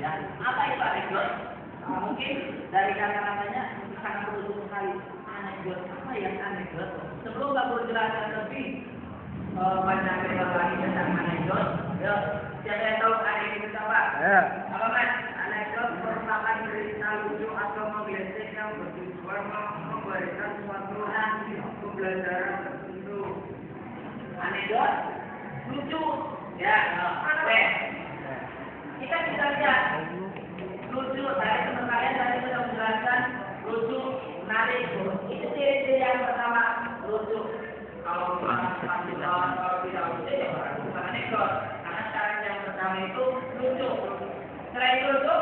Apa itu anekdot? Mungkin dari kata-katanya sangat beruntung sekali. Anekdot apa yang anekdot? Sebelum Pak Guru jelaskan lebih banyak lagi tentang anekdot, ya siapa yang tahu anekdot apa? Apa Mas? Anekdot merupakan cerita lucu atau menggesek yang bertujuan memberikan suatu pembelajaran tertentu. Anekdot lucu, ya. Oke. Kita bisa lihat lucu. Tadi teman kalian tadi sudah menjelaskan lucu, menarik. Itu ciri-ciri yang pertama lucu. Kalau tidak lucu, ya bukan anekdot. Karena syarat yang pertama itu lucu. Selain lucu,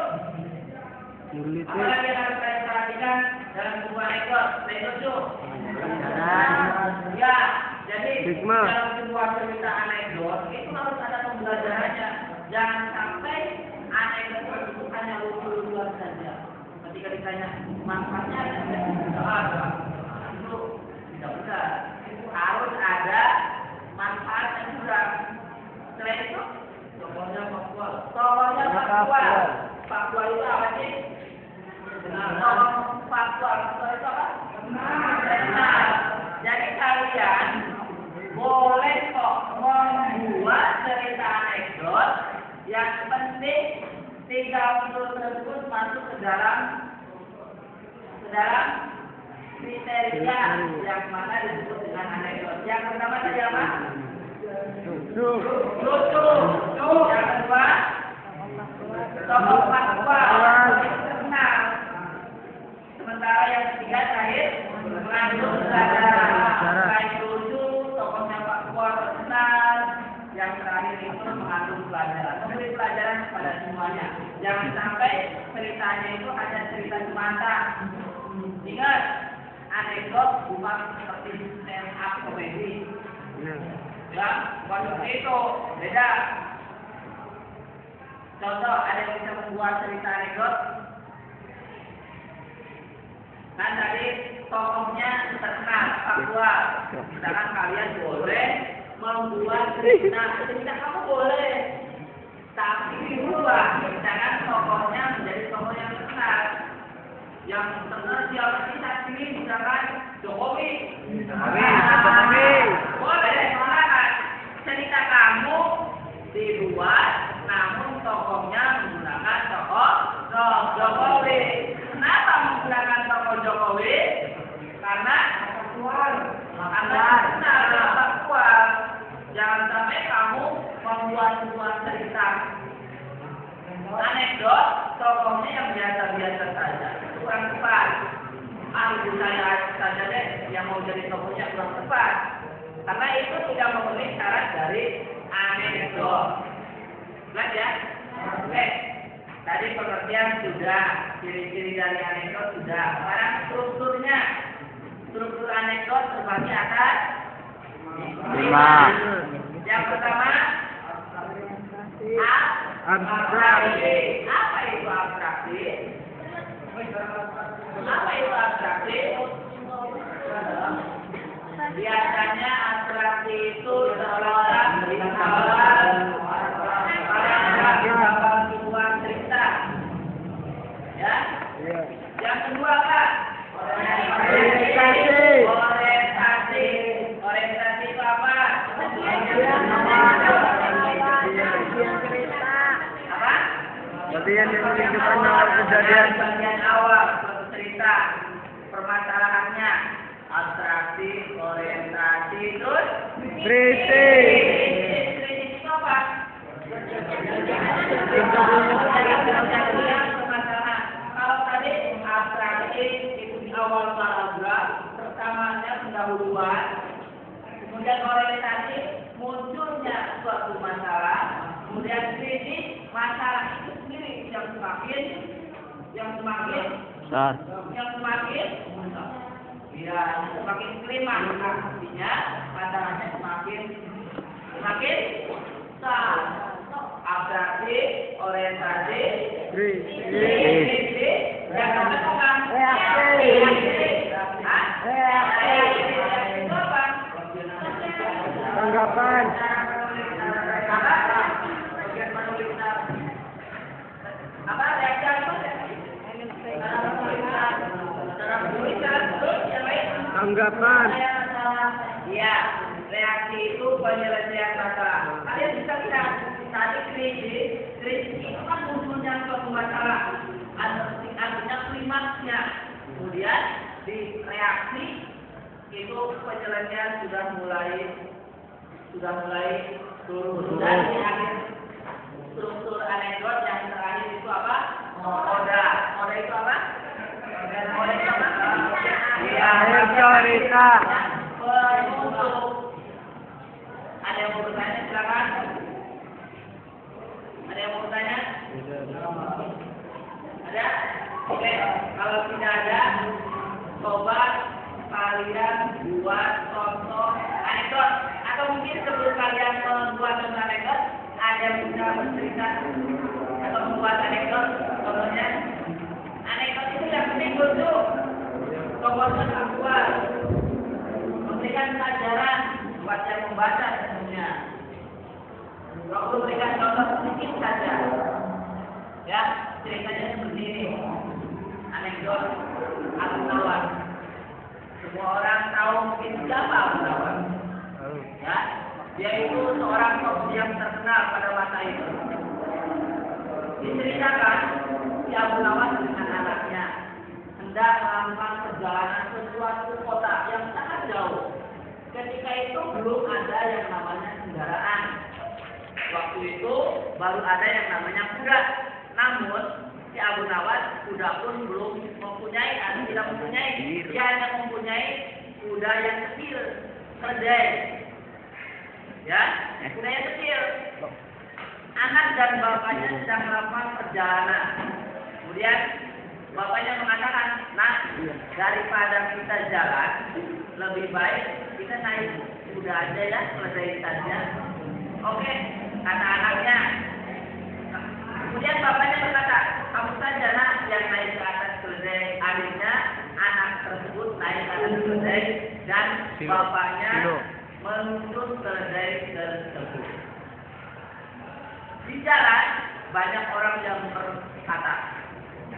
apalagi yang harus kalian perhatikan dalam sebuah anekdot? Selain lucu, ya. Jadi dalam sebuah cerita anekdot itu harus ada pembelajarannya. Jangan sampai anekdot itu hanya lucu-lucuan saja. Ketika ditanya manfaatnya ada, itu tidak benar. Harus ada manfaatnya juga. Selain itu, tokohnya faktual. Tokohnya faktual. Faktual itu apa sih? Tokoh faktual. Faktual itu apa? Benar. Jadi kalian boleh kok membuat cerita anekdot, yang penting 3 unsur tersebut masuk ke dalam kriteria yang mana disebut dengan anekdot. Yang pertama tadi apa? Lucu. Yang kedua, tokoh faktual, terkenal. Sementara yang ketiga terakhir mengandung pelajaran. Selain lucu, tokohnya faktual terkenal. Yang terakhir itu mengandung pelajaran. Memberi pelajaran kepada semuanya. Jangan sampai ceritanya itu hanya cerita semata. Ingat, anekdot bukan seperti stand up komedi. Ya, bukan seperti itu. Beda. Contoh, ada yang bisa membuat cerita anekdot. Kan tadi tokohnya terkenal, faktual. Misalkan kalian boleh membuat cerita kamu boleh, tapi dirubah. Misalkan tokohnya menjadi tokoh yang terkenal. Yang terkenal siapa sih saat ini? Misalkan Jokowi. Boleh, silakan. Cerita kamu dibuat, namun tokohnya menggunakan tokoh Jokowi. Kenapa menggunakan tokoh Jokowi? Karena faktual. Jangan sampai kamu membuat sebuah cerita anekdot, tokohnya yang biasa-biasa saja. Kurang tepat. Ibu saya saja deh yang mau jadi tokohnya kurang tepat. Karena itu tidak memenuhi syarat dari anekdot. Jelas ya? Oke. Tadi pengertian sudah, ciri-ciri dari anekdot sudah. Sekarang strukturnya. Struktur anekdot terbagi atas 5. Yang pertama, abstraksi. Apa itu abstraksi? Biasanya abstraksi itu seolah-olah dalam sebuah cerita. Ya. Yang kedua Kak, orientasi itu apa? Apa? Bagian yang menunjukkan awal kejadian. Bagian awal suatu cerita, permasalahannya, abstraksi, orientasi, terus Kritik itu apa? Kalau tadi abstraksi itu di awal paragraf, pertamanya pendahuluan, kemudian orientasi munculnya suatu masalah, kemudian kritik masalah itu sendiri yang semakin besar. Ya, semakin klimaks, artinya masalahnya semakin besar. Abstraksi, orientasi, kritik, yang keempat tanggapan. Tanggapan. Ya, reaksi itu penyelesaian masalah. Kalian bisa lihat tadi krisis itu kan munculnya suatu masalah, artinya klimaksnya. Kemudian di reaksi itu penyelesaian sudah mulai turun. Dan di akhir struktur anekdot yang terakhir itu apa? Oda itu apa? Oda itu apa? Akhir cerita. Penutup. Ada yang mau bertanya, silakan. Ada yang mau bertanya? Ada? Oke, kalau tidak ada, coba kalian buat contoh anekdot. Atau mungkin sebelum kalian membuat contoh anekdot, ada yang bisa bercerita atau membuat anekdot. Contohnya, anekdot itu yang penting lucu. Tokohnya tak kuat. Memberikan pelajaran buat yang membaca tentunya. Kalau memberikan contoh sedikit saja. Ya, ceritanya seperti ini. Anekdot Abu Nawas. Semua orang tahu mungkin siapa Abu Nawas. Ya, dia itu seorang tokoh yang terkenal pada masa itu. Diceritakan si Abu Nawas dengan anaknya hendak melakukan perjalanan ke suatu kota yang sangat jauh. Ketika itu belum ada yang namanya kendaraan. Waktu itu baru ada yang namanya kuda. Namun si Abu Nawas kuda pun belum mempunyai atau tidak mempunyai. Dia hanya mempunyai kuda yang kecil, keledai. Ya, kuda yang kecil. Anak dan bapaknya sedang melakukan perjalanan. Kemudian bapaknya mengatakan, "Nah, daripada kita jalan, lebih baik kita naik kuda aja ya, keledai saja." Oke, kata anaknya. Kemudian bapaknya berkata, "Kamu saja nak yang naik ke atas keledai." Akhirnya anak tersebut naik ke atas keledai dan bapaknya menuntut keledai tersebut. Di jalan banyak orang yang berkata,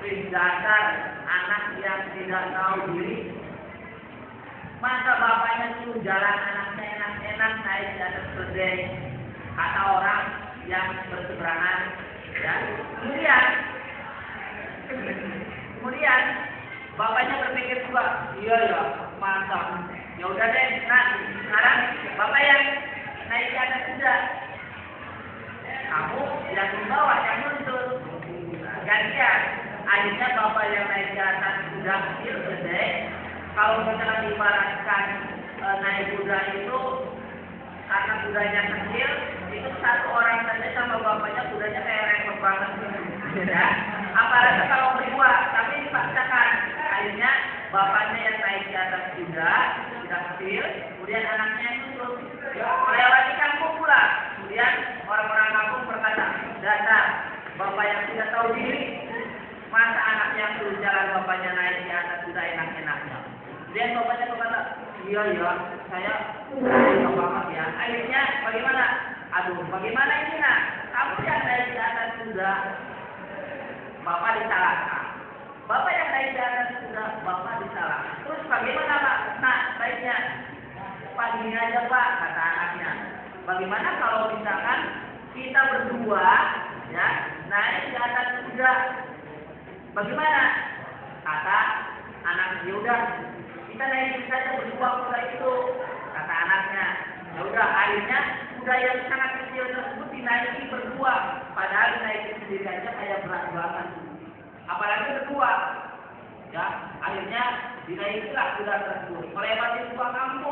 "Dasar anak yang tidak tahu diri. Masa bapaknya suruh jalan anaknya enak-enak naik di atas keledai," kata orang yang berseberangan. Ya. Kemudian bapaknya berpikir juga, iya ya, mantap. Ya udah deh, nah sekarang bapak yang naik di atas kuda, kamu yang di bawah yang nuntut. Gantian. Akhirnya bapak yang naik di atas kuda kecil gede. Kalau misalnya diibaratkan naik kuda itu karena kudanya kecil, itu satu orang saja sama bapaknya kudanya kayak repot banget gitu. Ya. Apalagi kalau berdua, tapi dipaksakan. Akhirnya bapaknya yang naik di atas kuda kecil, kemudian anaknya itu terus melewati kampung pula. Kemudian orang-orang kampung berkata, "Dasar bapak yang tidak tahu diri. Masa anaknya suruh jalan bapaknya naik di atas kuda enak-enaknya." Kemudian bapaknya berkata, iya, saya tidak banget ya. Akhirnya bagaimana? Aduh, bagaimana ini nak? Kamu yang naik di atas kuda, bapak disalahkan. Bapak yang naik di atas kuda, bapak disalahkan. Terus bagaimana pak? Nah, baiknya pagi aja pak, kata anaknya. Bagaimana kalau misalkan kita berdua, ya, naik di atas kuda? Bagaimana? Kata anaknya, ya udah. Kita naik saja berdua kuda itu, kata anaknya. Ya udah, akhirnya kuda yang sangat kecil tersebut dinaiki berdua. Padahal dinaiki sendiri aja kayak berat banget. Apalagi berdua. Ya, akhirnya dinaikilah kuda tersebut melewati sebuah kampung.